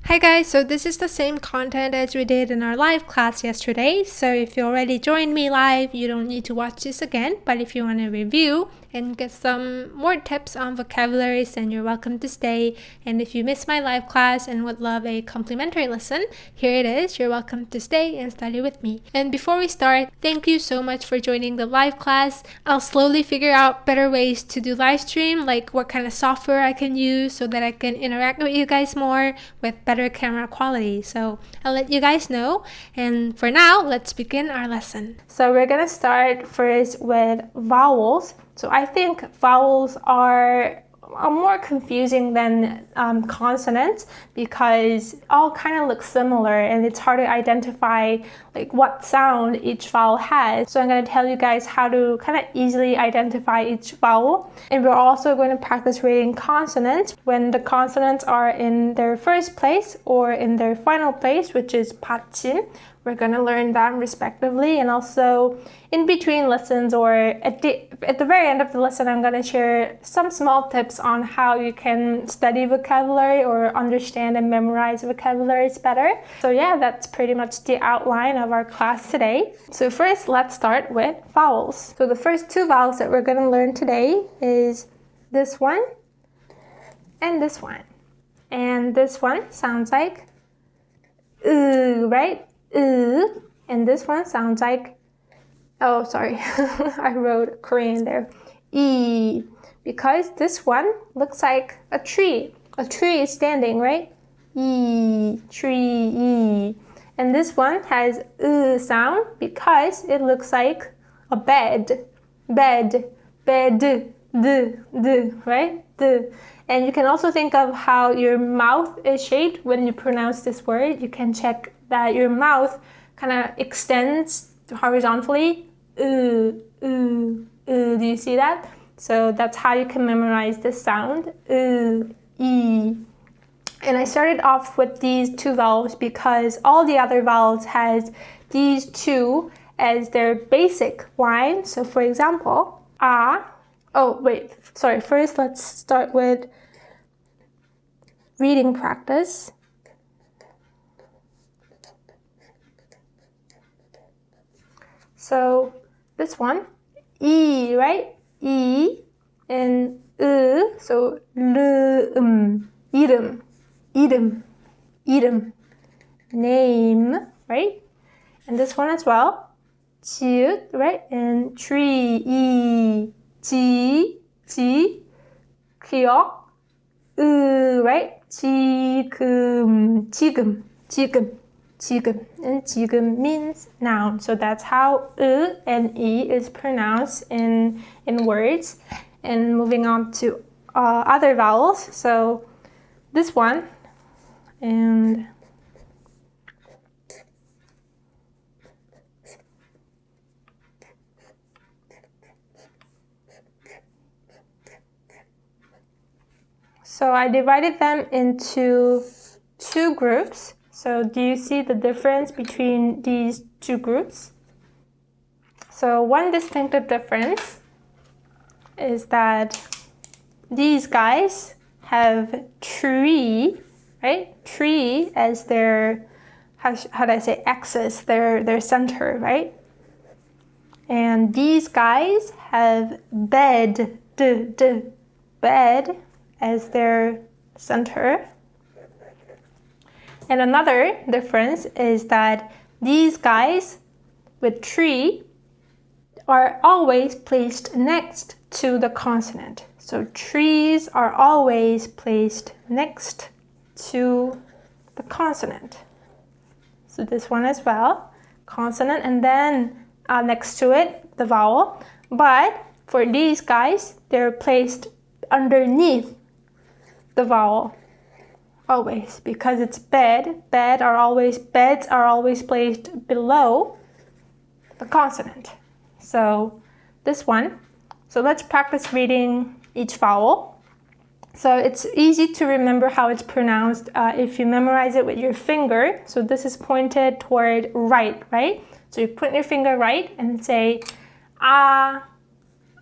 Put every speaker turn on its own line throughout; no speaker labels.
Hi guys, so this is the same content as we did in our live class yesterday. So if you already joined me live, you don't need to watch this again. But if you want to review and get some more tips on vocabularies, then you're welcome to stay. And if you missed my live class and would love a complimentary lesson, here it is. You're welcome to stay and study with me. And before we start, thank you so much for joining the live class. I'll slowly figure out better ways to do live stream, like what kind of software I can use so that I can interact with you guys more with better camera quality. So I'll let you guys know. And for now, let's begin our lesson. So we're gonna start first with vowels. So I think vowels are more confusing than consonants because all kind of look similar and it's hard to identify like what sound each vowel has. So I'm going to tell you guys how to kind of easily identify each vowel. And we're also going to practice reading consonants when the consonants are in their first place or in their final place, which is 받침. We're going to learn them respectively, and also in between lessons or at the very end of the lesson, I'm going to share some small tips on how you can study vocabulary or understand and memorize vocabularies better. So yeah, that's pretty much the outline of our class today. So first, let's start with vowels. So the first two vowels that we're going to learn today is this one and this one. And this one sounds like right? And this one sounds like, oh sorry, I wrote Korean there, E, because this one looks like a tree. A tree is standing, right? E, tree, E. And this one has sound because it looks like a bed, bed, right? And you can also think of how your mouth is shaped when you pronounce this word. You can check that your mouth kind of extends horizontally. Do you see that? So that's how you can memorize this sound. E. And I started off with these two vowels because all the other vowels has these two as their basic line. So for example, first let's start with reading practice. So this one, E, right? E and so i름, name, right? And this one as well, 지읒, right? And tree, 기억, right? 지금. And 지금 means noun. So that's how and E is pronounced in words. And moving on to other vowels. So this one and so I divided them into two groups. So do you see the difference between these two groups? So one distinctive difference is that these guys have tree, right? Tree as their, how do I say, axis, their center, right? And these guys have bed, bed as their center. And another difference is that these guys with tree are always placed next to the consonant. So trees are always placed next to the consonant. So this one as well, consonant, and then next to it, the vowel. But for these guys, they're placed underneath the vowel. Always, because it's beds are always placed below the consonant. So this one. So let's practice reading each vowel. So it's easy to remember how it's pronounced if you memorize it with your finger. So this is pointed toward right? So you put your finger right and say ah,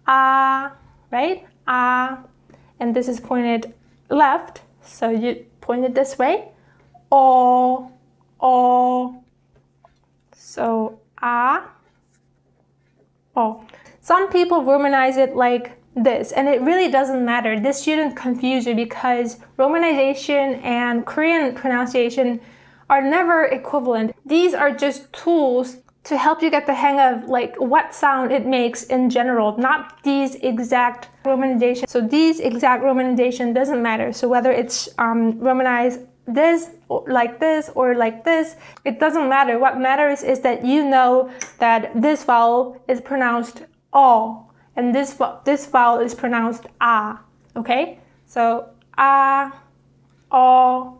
right? Ah. And this is pointed left. So you point it this way. o, o. So a, o. Some people romanize it like this, and it really doesn't matter. This shouldn't confuse you because romanization and Korean pronunciation are never equivalent. These are just tools to help you get the hang of like what sound it makes in general, not these exact romanization. So these exact romanization doesn't matter. So whether it's romanized this or like this or like this, it doesn't matter. What matters is that you know that this vowel is pronounced o. And this vowel is pronounced a, okay? So a, o,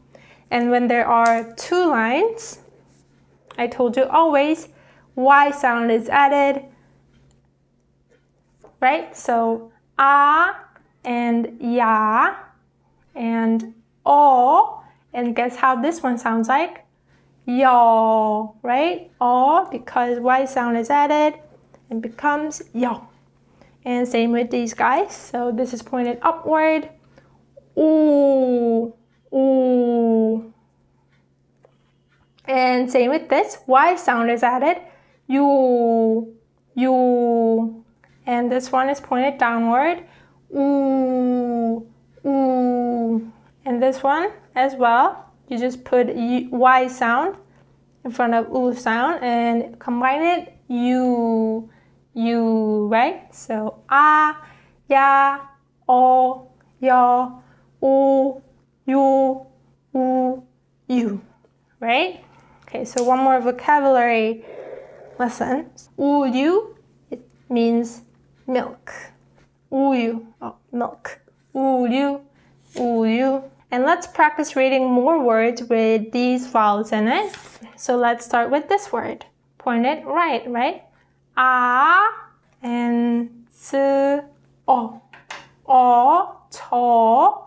and when there are two lines, I told you always Y sound is added, right? So a and ya and o, and guess how this one sounds like? Yo, right? O, because Y sound is added and becomes yo. And same with these guys. So this is pointed upward. Ooh, ooh. And same with this. Y sound is added. You, you. And this one is pointed downward. Ooh, ooh. And this one as well. You just put Y sound in front of oo sound and combine it. You, right? So a, ya, o, yo, u, you, you, right? Okay, so one more vocabulary lesson. 우유, it means milk. 우유, oh, milk. 우유, 우유. And let's practice reading more words with these vowels in it. So let's start with this word. Point it right? A and 스, 어, 저,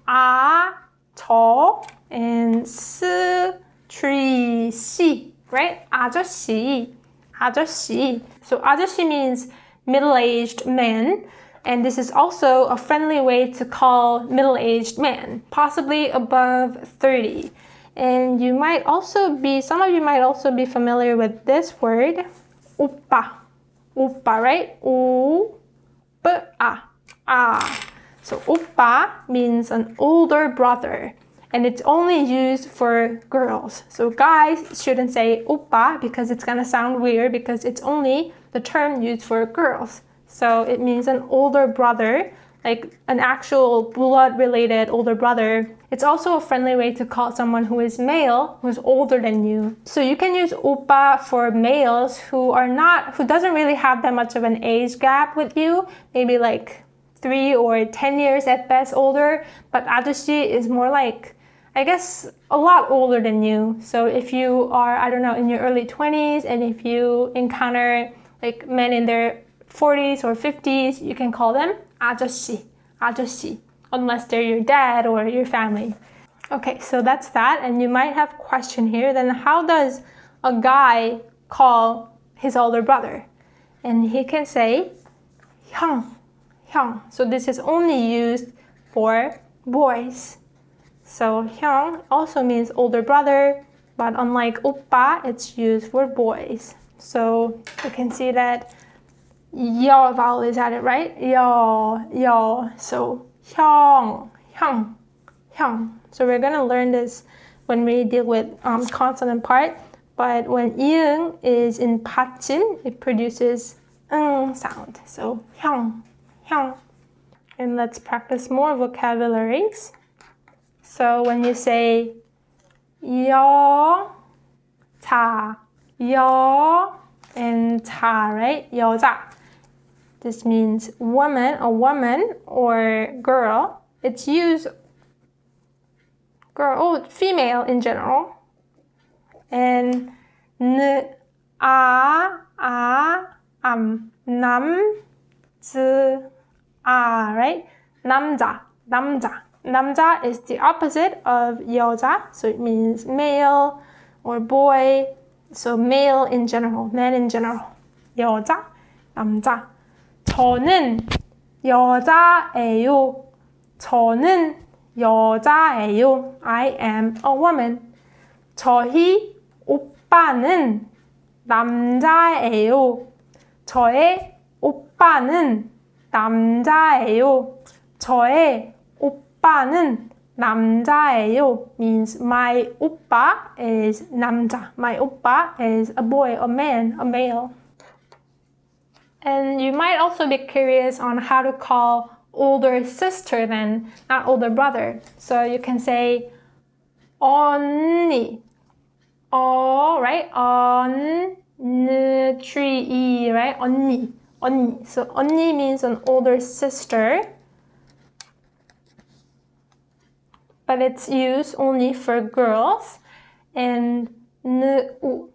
아, 저, and 스, tree, 시, right? 아저씨. So 아저씨 means middle-aged man, and this is also a friendly way to call middle-aged man, possibly above 30. And you might also be, some of you might also be familiar with this word, 오빠, right? 오빠. So 오빠 means an older brother, and it's only used for girls. So guys shouldn't say 오빠 because it's gonna sound weird because it's only the term used for girls. So it means an older brother, like an actual blood-related older brother. It's also a friendly way to call someone who is male, who's older than you. So you can use 오빠 for males who doesn't really have that much of an age gap with you, maybe like 3 or 10 years at best older. But 아저씨 is more like, I guess, a lot older than you. So if you are, I don't know, in your early 20s, and if you encounter like men in their 40s or 50s, you can call them 아저씨, unless they're your dad or your family. Okay, so that's that. And you might have a question here. Then how does a guy call his older brother? And he can say 형. So this is only used for boys. So 형 also means older brother, but unlike 오빠, it's used for boys. So you can see that 여 vowel is added, right? 여. So 형. So we're gonna learn this when we deal with consonant part. But when 이응 is in 받침, it produces 응 sound. So 형. And let's practice more vocabularies. So when you say 여자, 여 and 자, right? 여자. This means woman, a woman or girl. It's used female in general. And 남, right? 남자 is the opposite of 여자, so it means male or boy. So male in general, men in general. 여자, 남자. 저는 여자예요. 여자예요. I am a woman. 저희 오빠는 남자예요. 저의 오빠는 남자예요. 저의 오빠는 남자예요 means my oppa is 남자. My oppa is a boy, a man, a male. And you might also be curious on how to call older sister then, not older brother. So you can say 언니. Right? 언니, right? 언니. 언니. So 언니 means an older sister. But it's used only for girls. And nu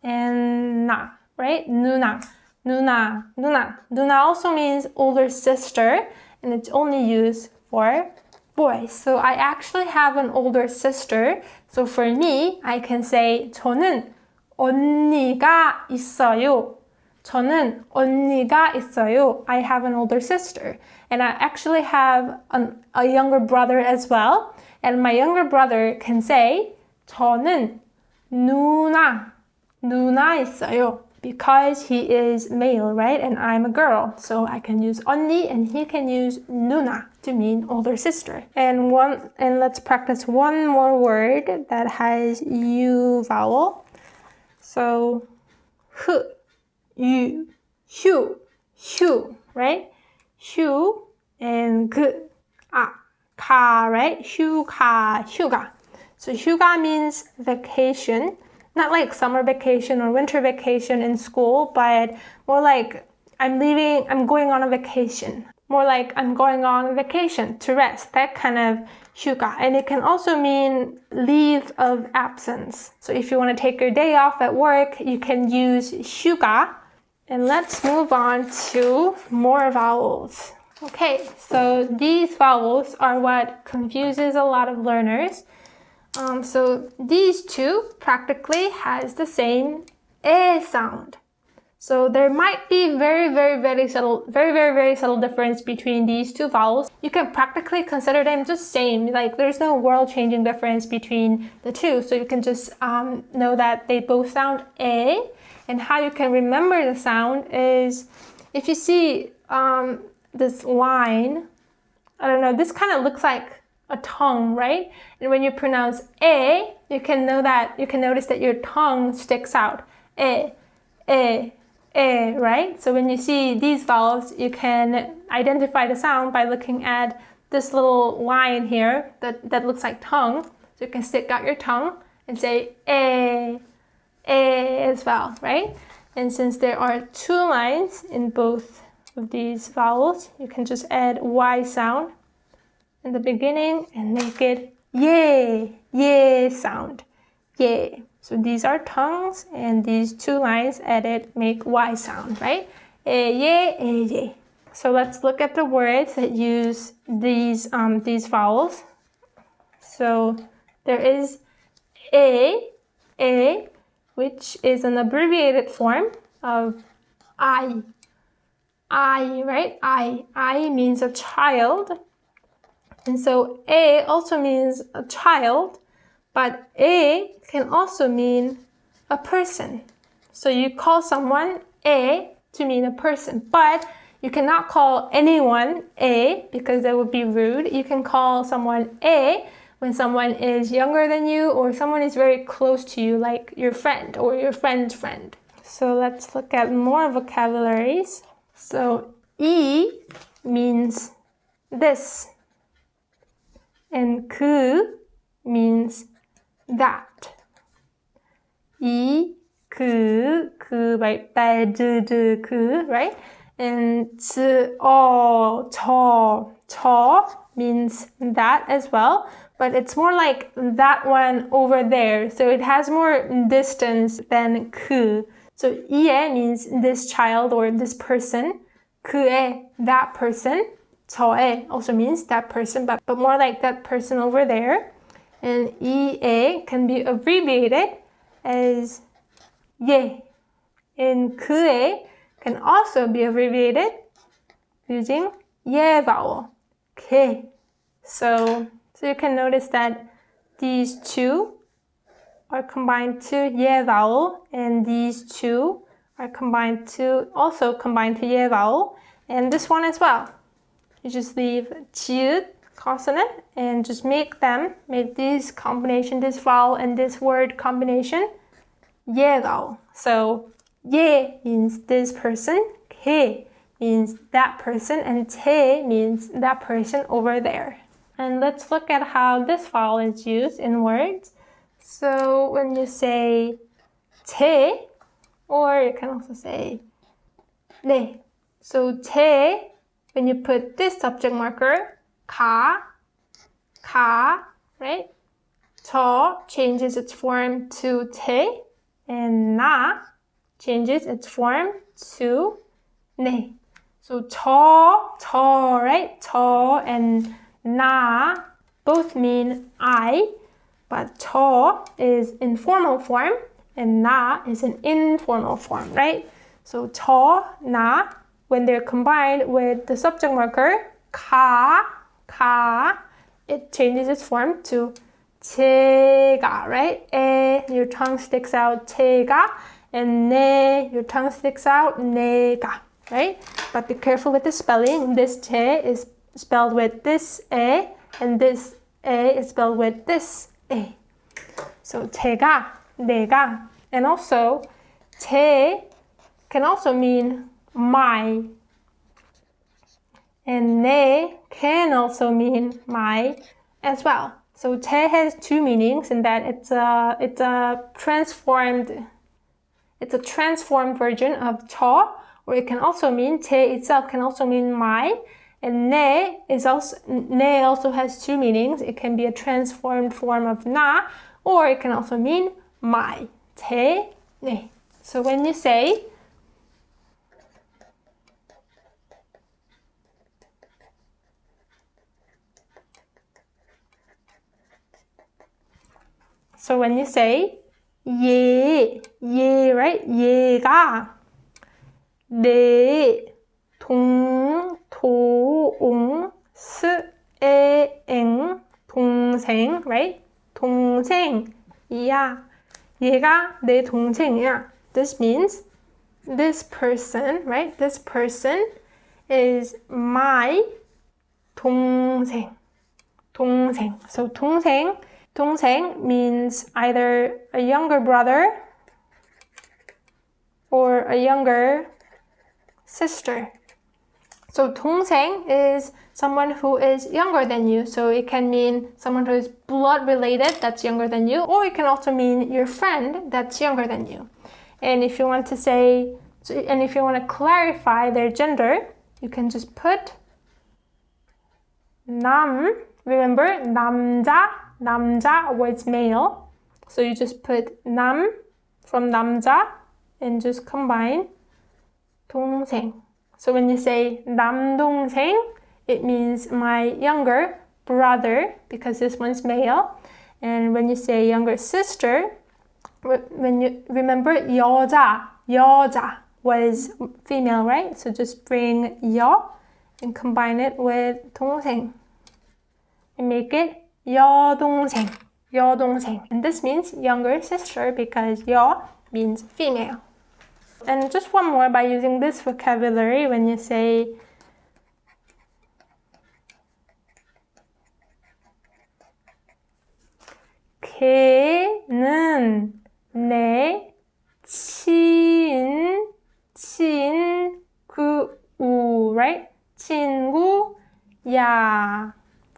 and na, right? Nuna. Nuna also means older sister, and it's only used for boys. So I actually have an older sister. So for me, I can say 저는 언니가 있어요. 저는 언니가 있어요. I have an older sister. And I actually have a younger brother as well. And my younger brother can say 저는 누나 있어요. Because he is male, right? And I'm a girl. So I can use 언니 and he can use 누나 to mean older sister. And let's practice one more word that has U vowel. So hu, 유, 휴, right? 휴 and 가, right? 휴가. So 휴가 means vacation. Not like summer vacation or winter vacation in school, but more like I'm going on a vacation. More like I'm going on vacation to rest, that kind of 휴가. And it can also mean leave of absence. So if you want to take your day off at work, you can use 휴가. And let's move on to more vowels. Okay, so these vowels are what confuses a lot of learners. So these two practically has the same e sound. So there might be very subtle difference between these two vowels. You can practically consider them just same. Like there's no world-changing difference between the two. So you can just know that they both sound e. And how you can remember the sound is if you see this line, I don't know, this kind of looks like a tongue, right? And when you pronounce e, you can notice that your tongue sticks out. E, right? So when you see these vowels, you can identify the sound by looking at this little line here that looks like tongue. So you can stick out your tongue and say e as well, right? And since there are two lines in both of these vowels, you can just add y sound in the beginning and make it ye sound. Ye. So these are tongues and these two lines added make y sound, right? Ye. So let's look at the words that use these vowels. So there is a, which is an abbreviated form of I, right? I means a child. And so a also means a child, but a can also mean a person. So you call someone a to mean a person, but you cannot call anyone a because that would be rude. You can call someone a when someone is younger than you or someone is very close to you, like your friend or your friend's friend. So let's look at more vocabularies. So e means this. And 그 means that. 이, 그, right? 그, right? And 저 means that as well. But it's more like that one over there. So it has more distance than 그. So 이에 means this child or this person. 그에, that person. 저에 also means that person, but more like that person over there. And 이에 can be abbreviated as 예. And 그에 can also be abbreviated using 예 vowel. 개. So you can notice that these two are combined to ye vowel, and these two are also combined to ye vowel, and this one as well. You just leave jiut consonant and just make this combination, this vowel and this word combination, ye vowel. So ye means this person, ke means that person, and te means that person over there. And let's look at how this vowel is used in words. So when you say te, or you can also say ne. So te, when you put this subject marker, ka, right? To changes its form to te, and na changes its form to ne. So to, right? To and na both mean I, but to is in formal form and na is an informal form, right? So to, na, when they're combined with the subject marker ka, it changes its form to 제가, right? Your tongue sticks out, 제가, and ne, your tongue sticks out, 내가, right? But be careful with the spelling. This te is spelled with this e, and this e is spelled with this e. So 제가, 내가, and also 제 can also mean my, and 내 can also mean my as well. So 제 has two meanings in that it's a transformed version of 저, or it can also mean 제 itself can also mean my, and 내 also has two meanings. It can be a transformed form of 나, or it can also mean my. 제, 내. So when you say 예, right? 얘가 내 동생, right? 동생이야. 얘가 내 동생이야. This means this person, right? This person is my 동생. So 동생 means either a younger brother or a younger sister. So 동생 is someone who is younger than you. So it can mean someone who is blood related that's younger than you, or it can also mean your friend that's younger than you. And if you want to clarify their gender, you can just put 남. Remember, 남자 was male. So you just put 남 from 남자 and just combine 동생. So when you say 남동생, it means my younger brother, because this one's male. And when you say younger sister, when you remember 여자 was female, right? So just bring 여 and combine it with 동생 and make it 여동생. And this means younger sister because 여 means female. And just one more by using this vocabulary when you say 걔는 내 친구, right? 친구야.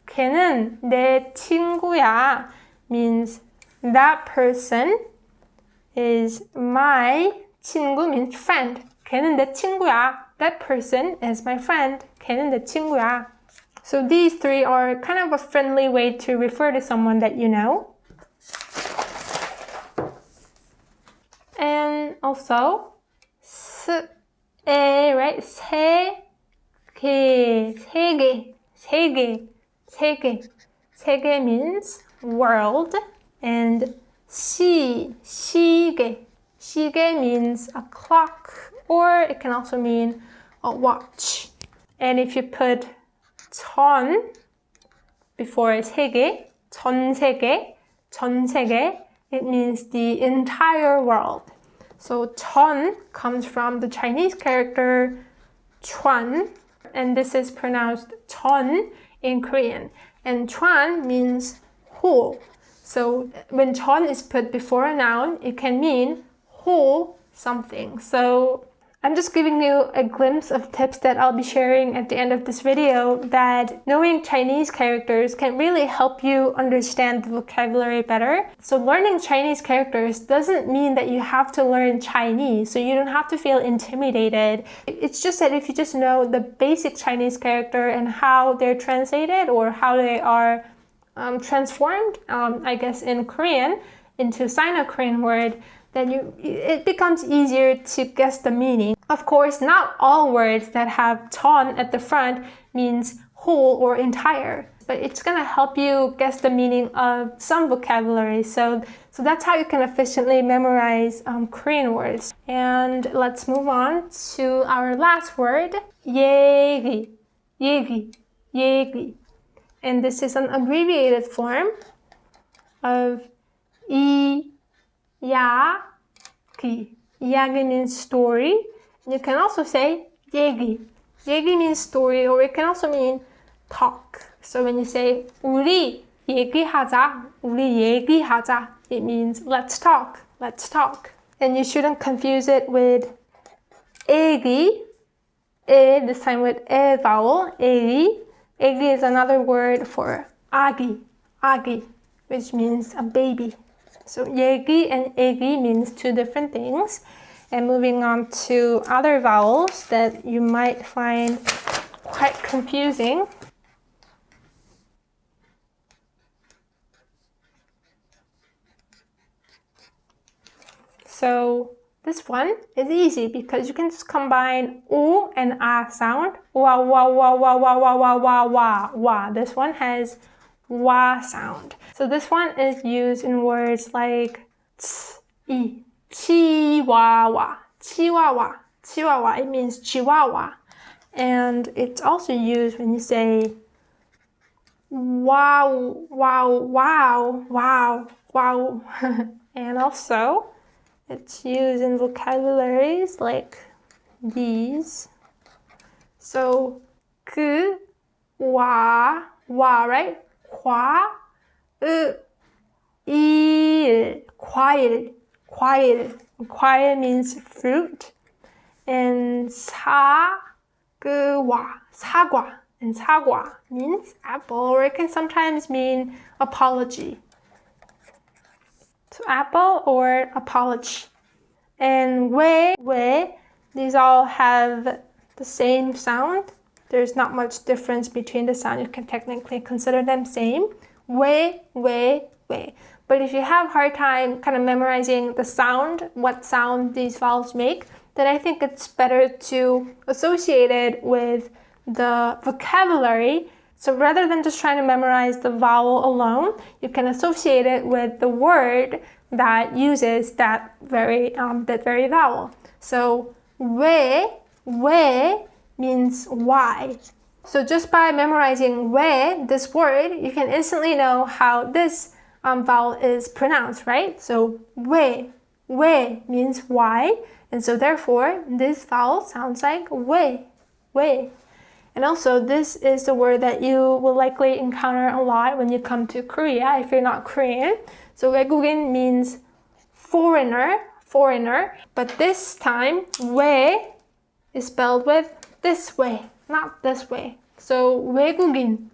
걔는 내 친구야 means that person is my 친구 means friend. 걔는 내 친구야. That person is my friend. 걔는 내 친구야. So these three are kind of a friendly way to refer to someone that you know. And also right? 세계 means world, and 시계 means a clock, or it can also mean a watch. And if you put 천 before 세계, 전 세계, 전 세계. It means the entire world. So 전 comes from the Chinese character chuan, and this is pronounced 전 in Korean. And chuan means whole. So when 전 is put before a noun, it can mean whole something. So I'm just giving you a glimpse of tips that I'll be sharing at the end of this video, that knowing Chinese characters can really help you understand the vocabulary better. So learning Chinese characters doesn't mean that you have to learn Chinese, so you don't have to feel intimidated. It's just that if you just know the basic Chinese character and how they're translated or how they are transformed, I guess in Korean, into Sino-Korean word, then it becomes easier to guess the meaning. Of course, not all words that have 전 at the front means whole or entire, but it's gonna help you guess the meaning of some vocabulary. So that's how you can efficiently memorize Korean words. And let's move on to our last word, 얘기, 얘기, 얘기. And this is an abbreviated form of 이야기. 이야기 means story. You can also say 얘기. 얘기 means story, or it can also mean talk. So when you say 우리 얘기하자, 우리 얘기하자, it means let's talk, let's talk. And you shouldn't confuse it with 애기, this time with 에 vowel, 애기. 애기 is another word for 아기, 아기, which means a baby. So 얘기 and 애기 means two different things. And moving on to other vowels that you might find quite confusing. So this one is easy because you can just combine U and A sound. Wa, wa, wa, wa, wa, wa, wa, wa, wa, wa. This one has wa sound. So this one is used in words like 이, 치와와, 치와와, 치와와. It means chihuahua. And it's also used when you say wow, wow, wow, wow, wow. And also it's used in vocabularies like these. So 그, 와, right? 과, 일, 과일, 과일. 과일 means fruit. And 사과, 사과. And 사과 means apple, or it can sometimes mean apology. So apple or apology. And 왜, these all have the same sound. There's not much difference between the sound. You can technically consider them same. 왜. But if you have a hard time kind of memorizing the sound, what sound these vowels make, then I think it's better to associate it with the vocabulary. So rather than just trying to memorize the vowel alone, you can associate it with the word that uses that very vowel. So 왜 means why. So just by memorizing 왜, this word, you can instantly know how this vowel is pronounced, right? So 왜 means why, and so therefore this vowel sounds like 왜. And also this is the word that you will likely encounter a lot when you come to Korea if you're not Korean. So 외국인 means foreigner, but this time 왜 is spelled with this way, not this way. So 외국인.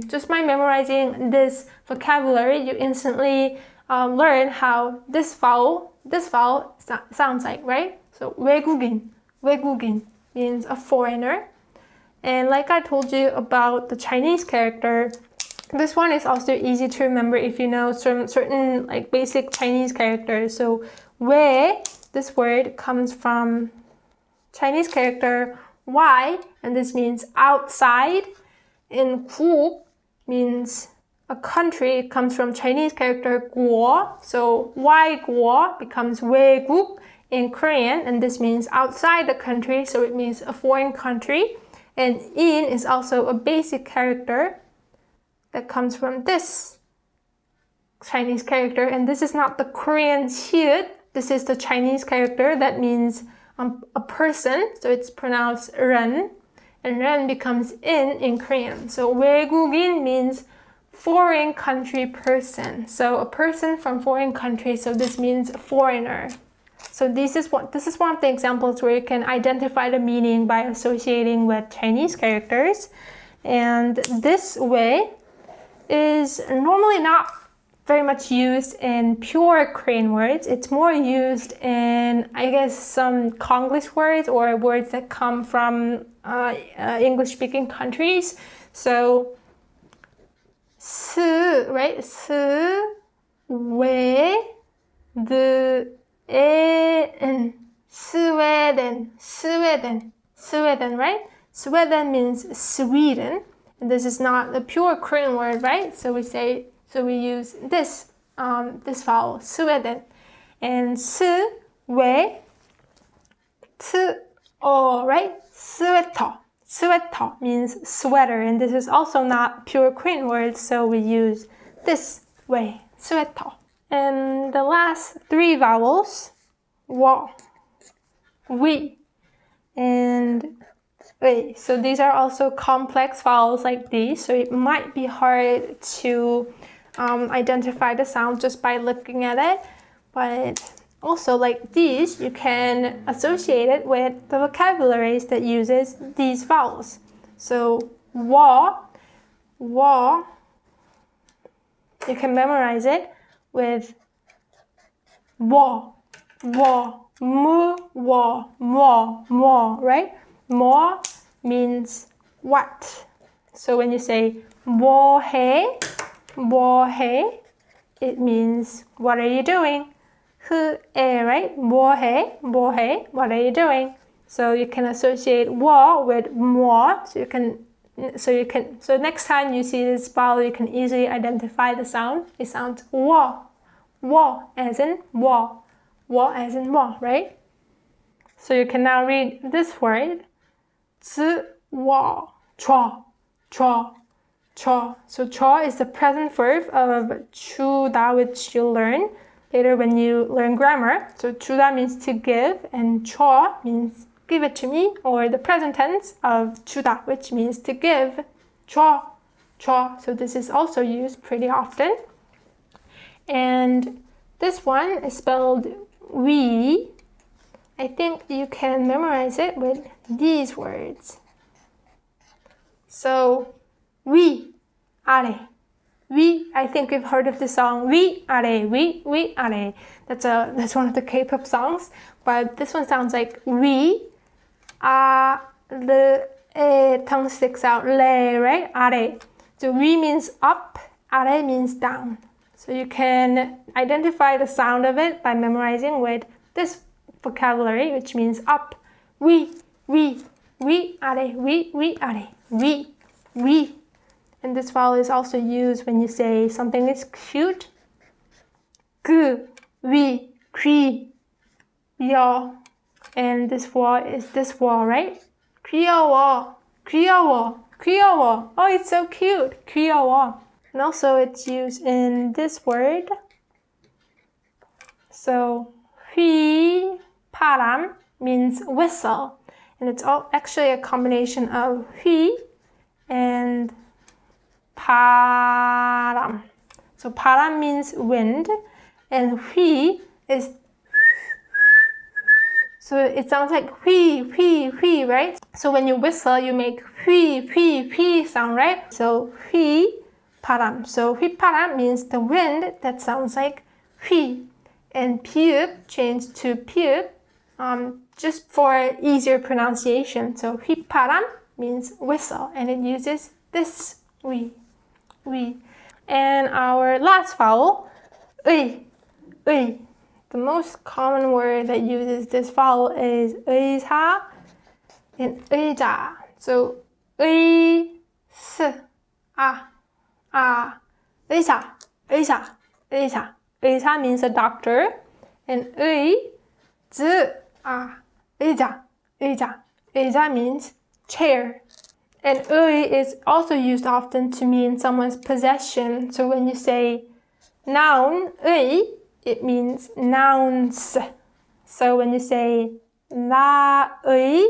Just by memorizing this vocabulary, you instantly learn how this vowel sounds like, right? So 외국인 means a foreigner. And like I told you about the Chinese character, this one is also easy to remember if you know certain like basic Chinese characters. So 왜, this word comes from Chinese character why, and this means outside. And 국 means a country. It comes from Chinese character 국. So 외국 becomes 외국 in Korean, and this means outside the country, so it means a foreign country. And in is also a basic character that comes from this Chinese character, and this is not the Korean 시읒. This is the Chinese character that means a person, so it's pronounced ren, and ren becomes in Korean. So 외국인 means foreign country person. So a person from foreign country, so this means foreigner. So this is one of the examples where you can identify the meaning by associating with Chinese characters. And this way is normally not very much used in pure Korean words. It's more used in, I guess, some Konglish words or words that come from English-speaking countries. So, right? Sweden, right? Sweden means Sweden. And this is not a pure Korean word, right? So we use this vowel, Sweden. And right? Sweater means sweater, and this is also not pure Korean word, so we use this way, sweater. And the last three vowels, wa, we, and ui. So these are also complex vowels like these, so it might be hard to identify the sound just by looking at it, but also like these, you can associate it with the vocabularies that uses these vowels. So wa, you can memorize it with wa, mu, mo, right? Mo means what. So when you say 뭐 해, it means what are you doing? Right? 뭐 해, what are you doing? So you can associate wa with mo. So next time you see this vowel, you can easily identify the sound. It sounds wa as in wa as in wa, right? So you can now read this word, 子wa, chua. So chua is the present verb of 주다, which you'll learn later when you learn grammar. So 주다 means to give, and chua means give it to me, or the present tense of 주다, which means to give. chua. So this is also used pretty often. And this one is spelled we. I think you can memorize it with these words. So 위, 아래. I think we've heard of the song 위, 아래, 위, 아래. That's one of the K-pop songs, but this one sounds like 위, the tongue sticks out, le, right? 아래. So 위 means up, 아래 means down. So you can identify the sound of it by memorizing with this vocabulary, which means up. 위, 아래, 위, 아래, 위. And this vowel is also used when you say something is cute. 그, 위, 귀, 여. And this wa is this wa, right? 귀여워. Oh, it's so cute. 귀여워. And also it's used in this word. So 휘파람 means whistle. And it's actually a combination of 휘 and 바람. So 바람 means wind, and 휘 is, so it sounds like 휘, right? So when you whistle, you make 휘 sound, right? So 휘바람. So 휘바람 means the wind that sounds like 휘, and 피읍 changed to 피읍, just for easier pronunciation. So 휘바람 means whistle, and it uses this 위. And our last vowel, 의. The most common word that uses this vowel is 의사 and 의자. So 의사. 의사 means a doctor, and 의자 means chair. And 의 is also used often to mean someone's possession. So when you say noun, 의, it means nouns. So when you say 나의,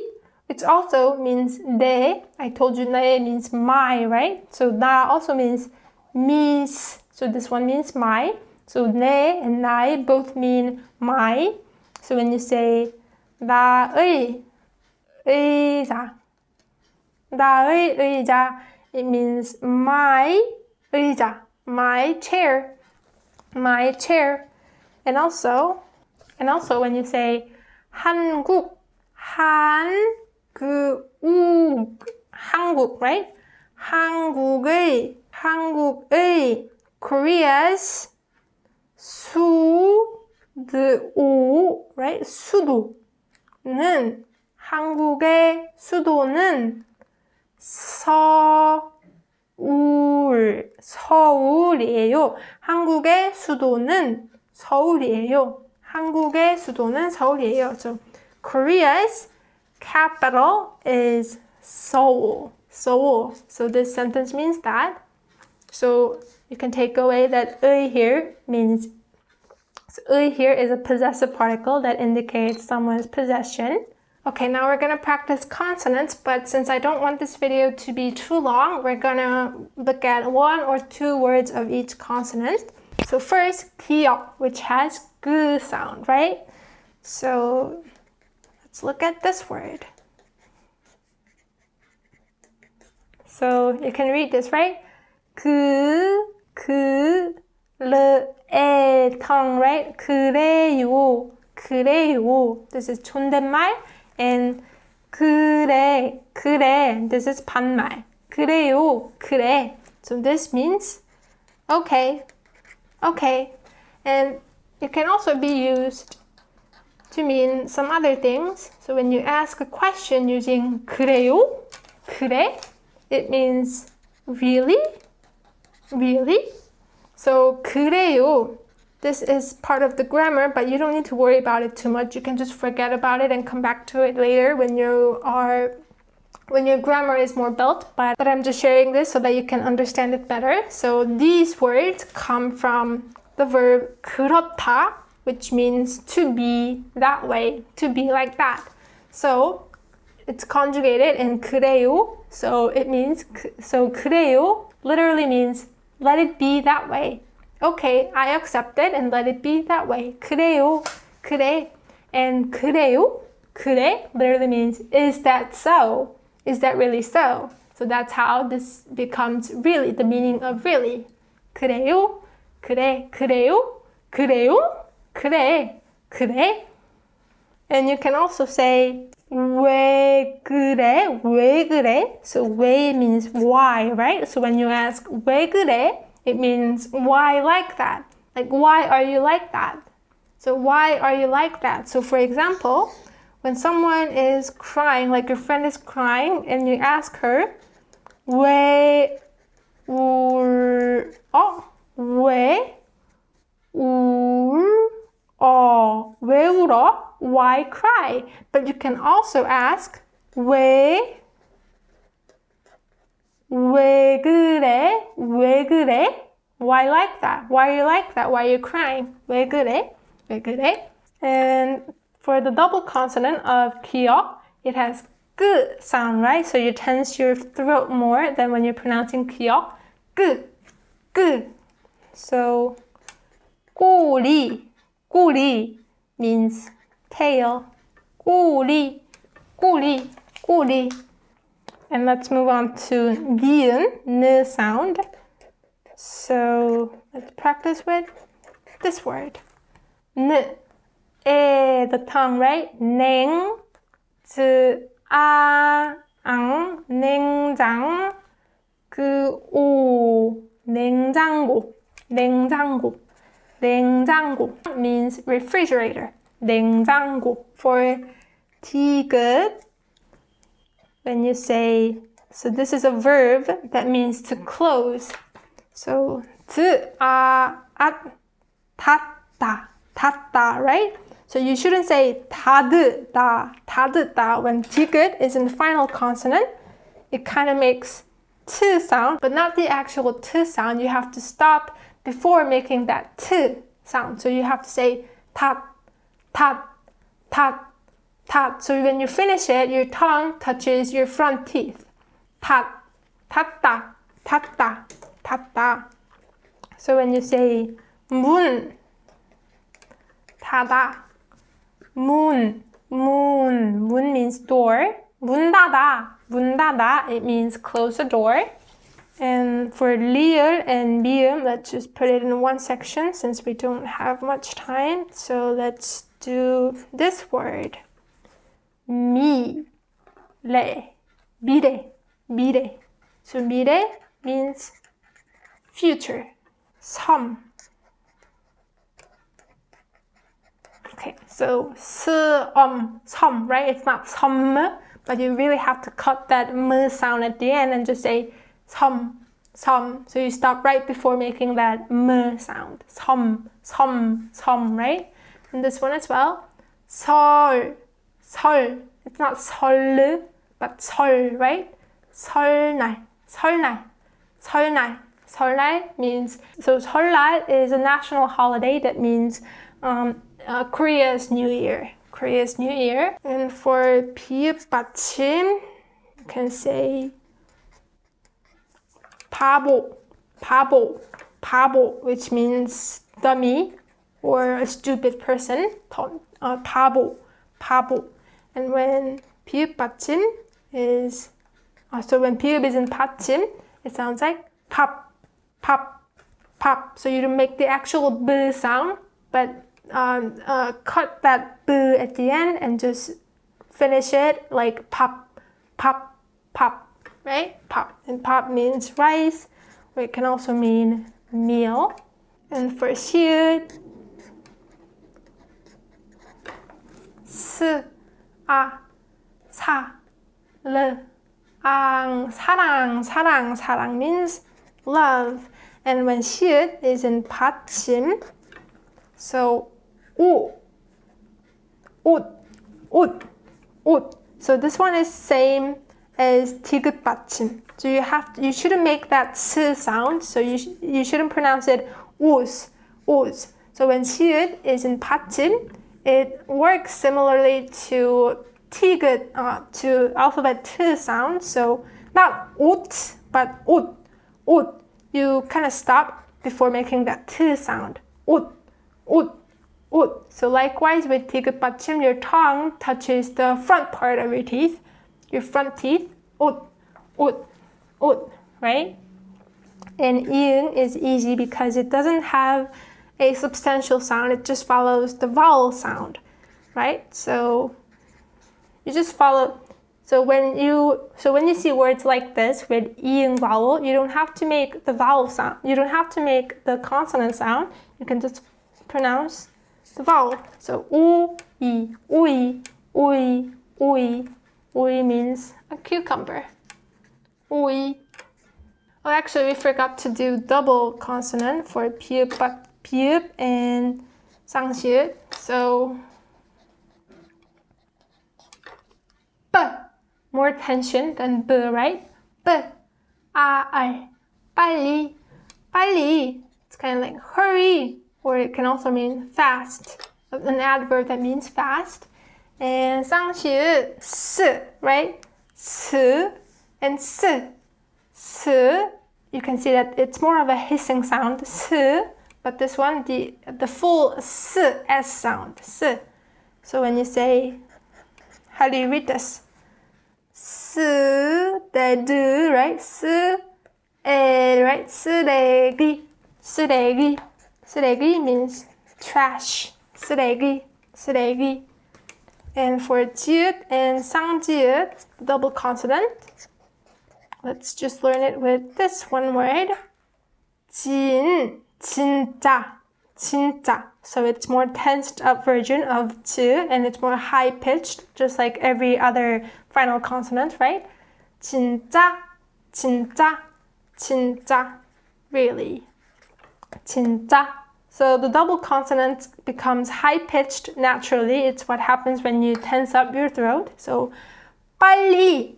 it also means 내. I told you 내 means my, right? So 나 also means me's. So this one means my. So 내 and 나의 both mean my. So when you say 나의 의자, 나의 의자, it means my 의자, my chair, my chair. And also when you say 한국, 한국, right? 한국의, Korea's 수도, right? 수도는, 한국의 수도는 서울이에요. 한국의 수도는 서울이에요. 한국의 수도는 서울이에요. So Korea's capital is Seoul. Seoul. So this sentence means that. So you can take away that 의 here means, so 의 here is a possessive particle that indicates someone's possession. Okay, now we're going to practice consonants, but since I don't want this video to be too long, we're going to look at 1 or 2 words of each consonant. So first, 기억, which has g sound, right? So let's look at this word. So you can read this, right? tongue, right? 그래요. This is 존댓말. And 그래, this is 반말. 그래요, 그래. So this means okay. And it can also be used to mean some other things. So when you ask a question using 그래요, 그래, it means really. So 그래요, this is part of the grammar, but you don't need to worry about it too much. You can just forget about it and come back to it later when your grammar is more built. But I'm just sharing this so that you can understand it better. So these words come from the verb 그렇다, which means to be that way, to be like that. So it's conjugated in 그래요. So it means, so 그래요 literally means let it be that way. Okay, I accept it and let it be that way. 그래요, 그래. And 그래요, 그래 literally means is that so? Is that really so? So that's how this becomes really, the meaning of really. 그래요, 그래, 그래요, 그래요, 그래, 그래. And you can also say 왜 그래, 왜 그래. So 왜 means why, right? So when you ask 왜 그래, it means why like that? Like why are you like that? So why are you like that? So for example, when someone is crying, like your friend is crying, and you ask her 왜 왜 울어? Why cry? But you can also ask 왜 그래? Why like that? Why are you like that? Why are you crying? 왜 그래? And for the double consonant of 기억, it has g sound, right? So you tense your throat more than when you're pronouncing 기억. g. So 꼬리 means tail. 꼬리. And let's move on to 니은, n sound. So let's practice with this word. N, the tongue, right? 냉, 앙, 냉장, 냉장고 means refrigerator. 냉장고. For 디귿, when you say, so this is a verb that means to close. So 닫다, right? So you shouldn't say 닫다 when 디귿 is in the final consonant. it kind of makes t sound, but not the actual t sound. You have to stop before making that t sound. So you have to say tat, tat, tat, tat. So when you finish it, your tongue touches your front teeth. Tat, tatta, tatta, tatta. So when you say 문, 닫아, 문, 문 means door. 문 닫아, 문 닫아, it means close the door. And for 리을 and 미음, let's just put it in one section since we don't have much time. So let's do this word. 미래, 미래, 미래. So 미래 means future. 섬. Okay, so 섬, right? It's not 섬, but you really have to cut that m sound at the end and just say 섬. So you stop right before making that m sound. 섬, right? And this one as well. 설. It's not 설, but 설, right? 설날. 설날 means, so 설날 is a national holiday that means Korea's New Year. And for 비읍 받침, you can say 바보, which means dummy or a stupid person. 바보. And when 비읍 받침 is, so when 비읍 is in 받침, it sounds like pop. So you don't make the actual b sound, but cut that b at the end and just finish it like pop, right? Pop. And pop means rice, or it can also mean meal. And for 시읒, 스, 아, 사, 르, 앙, 사랑 means love. And when 시읒 is in 받침, so 옷. So this one is same as 디귿 받침. So you shouldn't make that s sound. So you shouldn't pronounce it 옷. So when 시읒 is in 받침, it works similarly to 디귿, to alphabet t sound. So not 옷, but 옷. You kind of stop before making that t sound. 옷. So likewise with 디귿 받침, your tongue touches the front part of your teeth. Your front teeth. 옷, right? And 이응 is easy because it doesn't have a substantial sound. It just follows the vowel sound, right? So you just follow. So when you see words like this with 이응 vowel, you don't have to make the vowel sound. You don't have to make the consonant sound. You can just pronounce the vowel. So 오이 means a cucumber. 오이. Oh, actually, we forgot to do double consonant for 비읍 and 쌍시읒. So b, more tension than b, right? b, 알, 빨리. It's kind of like hurry, or it can also mean fast. An adverb that means fast. And 쌍시읒, s, right? s and s. You can see that it's more of a hissing sound, s, but this one, the full s sound, s. So when you say, how do you read this? 쓰레기, right? Right? 쓰레기 means trash. 쓰레기. And for 지읒 and 쌍지읒, double consonant, let's just learn it with this one word. 진짜. So it's more tensed up version of 지, and it's more high pitched, just like every other final consonant, right? 진짜. Really. 진짜. So the double consonant becomes high pitched naturally. It's what happens when you tense up your throat. So 빨리.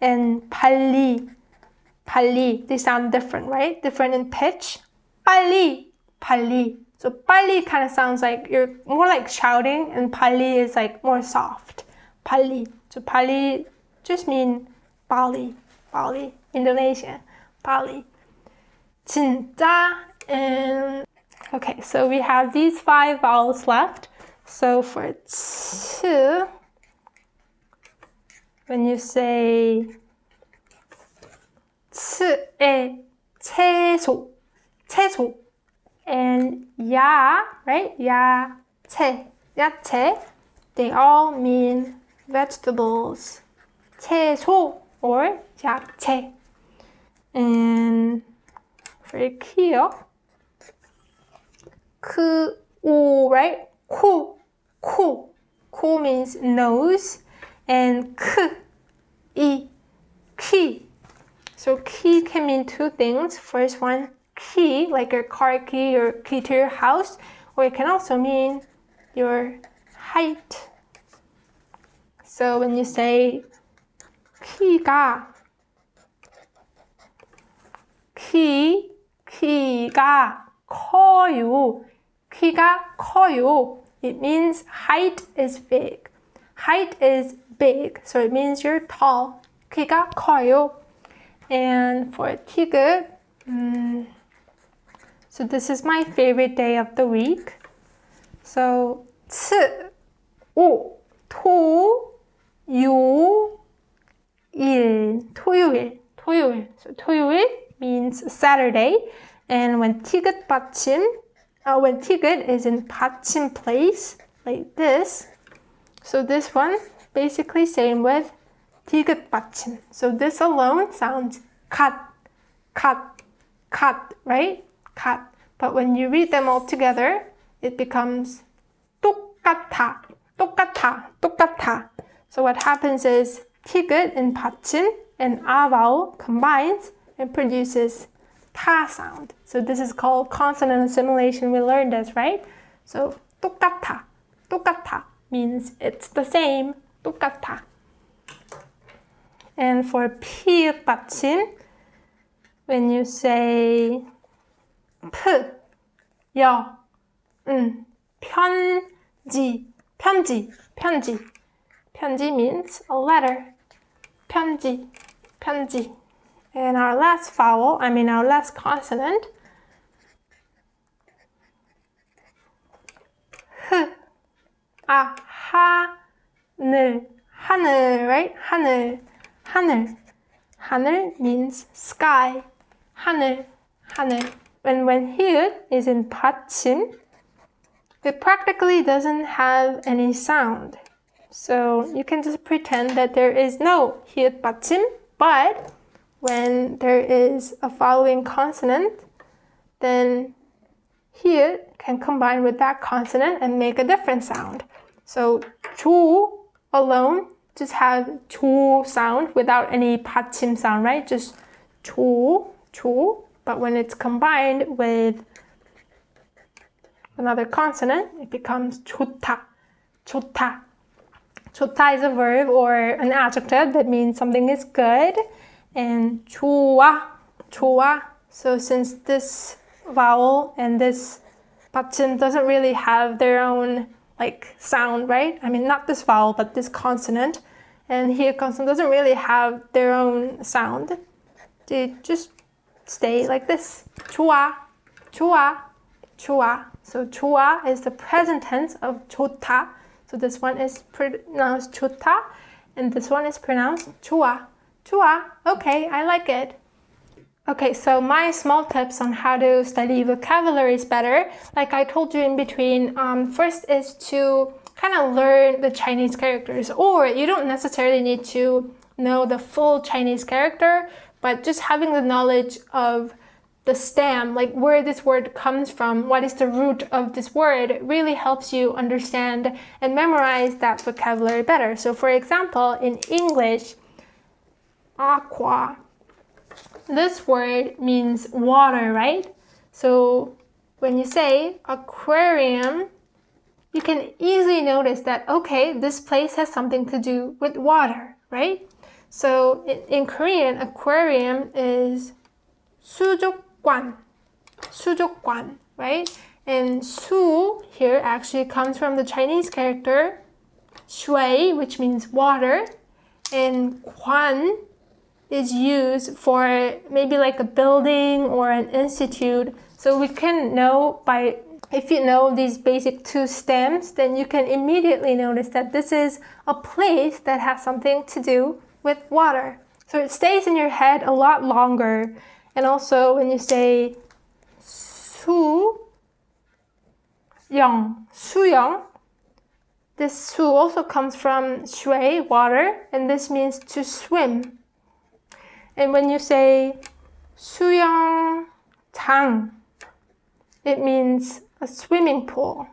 and 빨리, 빨리. They sound different, right? Different in pitch. 빨리, 빨리. So 빨리 kind of sounds like you're more like shouting, and 빨리 is like more soft. 빨리. So 빨리 just mean Bali, Bali, Indonesia, Bali. 진짜 and okay, so we have these 5 vowels left. So for 치, when you say 치에 채소, 채소, and 야, right? 야채, 야채, they all mean vegetables. 채소 or 야채. And for 키요, 오, right? 코, 코. 코 means nose. And 이, key. So key can mean 2 things. First one, key, like your car key or key to your house. Or it can also mean your height. So when you say 키가, 키가 커요. 키가 커요. It means height is big. Height is big, so it means you're tall. 키가 커요. And for 티귿, so this is my favorite day of the week. So 츠, 오, 토, 요, 일, 토요일, 토요일. So 토요일 means Saturday. And when 티귿 받침, when 티귿 is in 받침 place, like this. So this one, basically same with 티귿 받침. So this alone sounds 갓, right? 갓. But when you read them all together, it becomes 똑같아, 똑같아, 똑같아. So what happens is 티귿 in 받침 and 아 vowel combines and produces 타 sound. So this is called consonant assimilation. We learned this, right? So 똑같아, 똑같아 means it's the same. 똑같아. And for 피읍 받침, when you say 프, 여, 편지, 편지, 편지. 편지 means a letter. 편지, 편지. And our last vowel, our last consonant, 흐, 하늘, 하늘, right? 하늘, 하늘. 하늘 means sky. 하늘, 하늘. And when 히읗 is in 받침, it practically doesn't have any sound. So you can just pretend that there is no 히읗 받침, but when there is a following consonant, then 히읗 can combine with that consonant and make a different sound. So 조 alone just have 조 sound without any 받침 sound, right? Just 조, 조. But when it's combined with another consonant, it becomes 좋다, 좋다. 좋다 is a verb or an adjective that means something is good. And 좋아, 좋아. So since this vowel and this 받침 doesn't really have their own sound, right? Not this vowel, but this consonant. And here consonant doesn't really have their own sound. They just stay like this. 좋아, 좋아, 좋아. So 좋아 is the present tense of 좋다. So this one is pronounced 좋다, and this one is pronounced 좋아. 좋아. Okay, I like it. Okay, so my small tips on how to study vocabularies better, like I told you in between, first is to kind of learn the Chinese characters, or you don't necessarily need to know the full Chinese character, but just having the knowledge of the stem, like where this word comes from, what is the root of this word, really helps you understand and memorize that vocabulary better. So for example, in English, aqua, this word means water, right? So when you say aquarium, you can easily notice that, okay, this place has something to do with water, right? So in Korean, aquarium is 수족관, 수족관, right? And 수 here actually comes from the Chinese character shui, which means water, and 관 is used for maybe like a building or an institute. So we can know by, if you know these basic two stems, then you can immediately notice that this is a place that has something to do with water. So it stays in your head a lot longer. And also when you say 수영, 수영, this 수 also comes from shui, water, and this means to swim. And when you say 수영장, it means a swimming pool.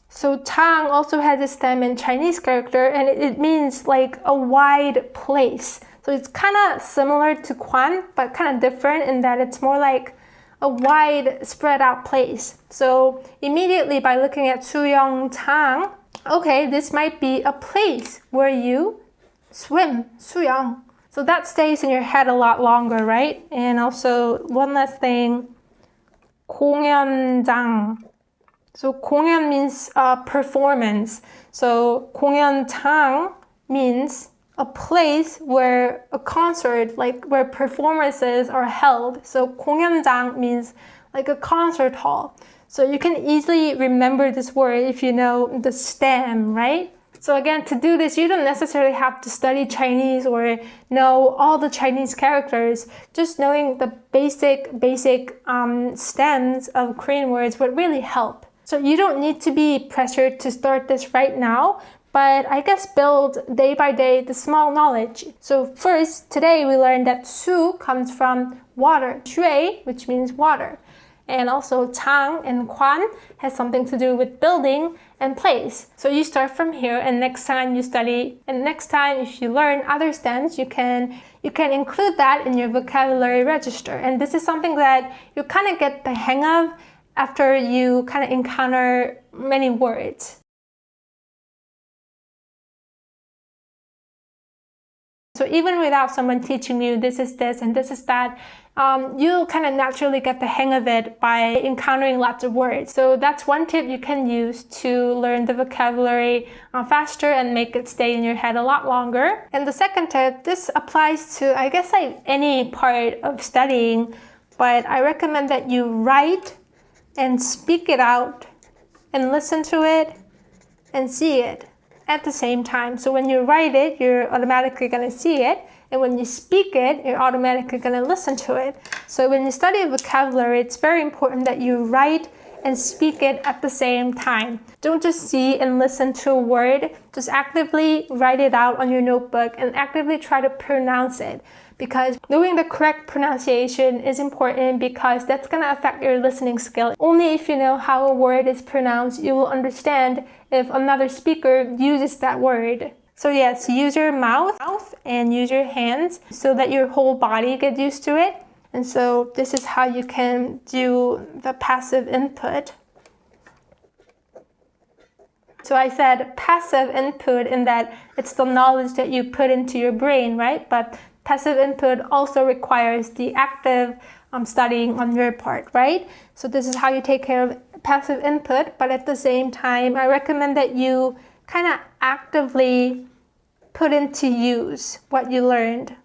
So 장 also has a stem in Chinese character, and it means like a wide place. So it's kind of similar to 관, but kind of different in that it's more like a wide spread out place. So immediately by looking at 수영장, okay, this might be a place where you swim, 수영. So that stays in your head a lot longer, right? And also one last thing, 공연장. So 공연 means performance. So 공연장 means a place where a concert, like where performances are held. So 공연장 means like a concert hall. So you can easily remember this word if you know the stem, right? So again, to do this, you don't necessarily have to study Chinese or know all the Chinese characters. Just knowing the basic stems of Korean words would really help. So you don't need to be pressured to start this right now, but I guess build day by day the small knowledge. So first, today we learned that 수 comes from water, shui, which means water. And also 장 and 관 has something to do with building and place. So you start from here, and next time you study, and next time if you learn other stems, you can include that in your vocabulary register. And this is something that you kind of get the hang of after you kind of encounter many words. So even without someone teaching you this is this and this is that, you'll kind of naturally get the hang of it by encountering lots of words. So that's one tip you can use to learn the vocabulary faster and make it stay in your head a lot longer. And the second tip, this applies to, I guess, like any part of studying, but I recommend that you write and speak it out and listen to it and see it at the same time. So when you write it, you're automatically going to see it. And when you speak it, you're automatically going to listen to it. So when you study vocabulary, it's very important that you write and speak it at the same time. Don't just see and listen to a word. Just actively write it out on your notebook and actively try to pronounce it. Because knowing the correct pronunciation is important, because that's going to affect your listening skill. Only if you know how a word is pronounced, you will understand if another speaker uses that word. So yes, use your mouth and use your hands so that your whole body gets used to it. And so this is how you can do the passive input. So I said passive input in that it's the knowledge that you put into your brain, right? But passive input also requires the active studying on your part, right? So this is how you take care of passive input, but at the same time, I recommend that you kind of actively put into use what you learned.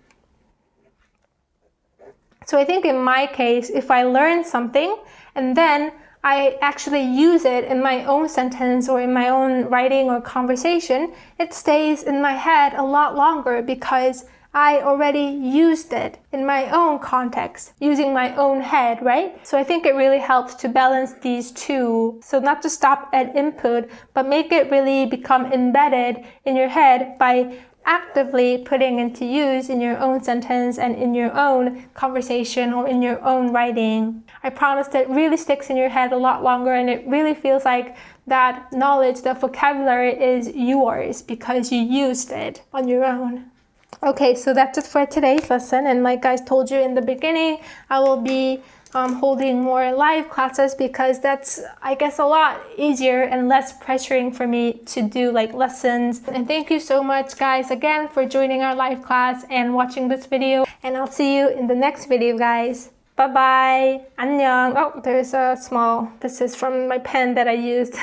So I think in my case, if I learn something and then I actually use it in my own sentence or in my own writing or conversation, it stays in my head a lot longer because I already used it in my own context, using my own head, right? So I think it really helps to balance these two. So not to stop at input, but make it really become embedded in your head by actively putting into use in your own sentence and in your own conversation or in your own writing. I promise that really sticks in your head a lot longer, and it really feels like that knowledge, that vocabulary is yours because you used it on your own. Okay, so that's it for today's lesson, and like I told you in the beginning, I will be holding more live classes, because that's, I guess, a lot easier and less pressuring for me to do like lessons. And thank you so much guys again for joining our live class and watching this video, and I'll see you in the next video guys. Bye bye. 안녕. Oh, there's a small, this is from my pen that I used.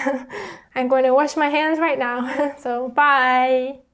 I'm going to wash my hands right now. So bye.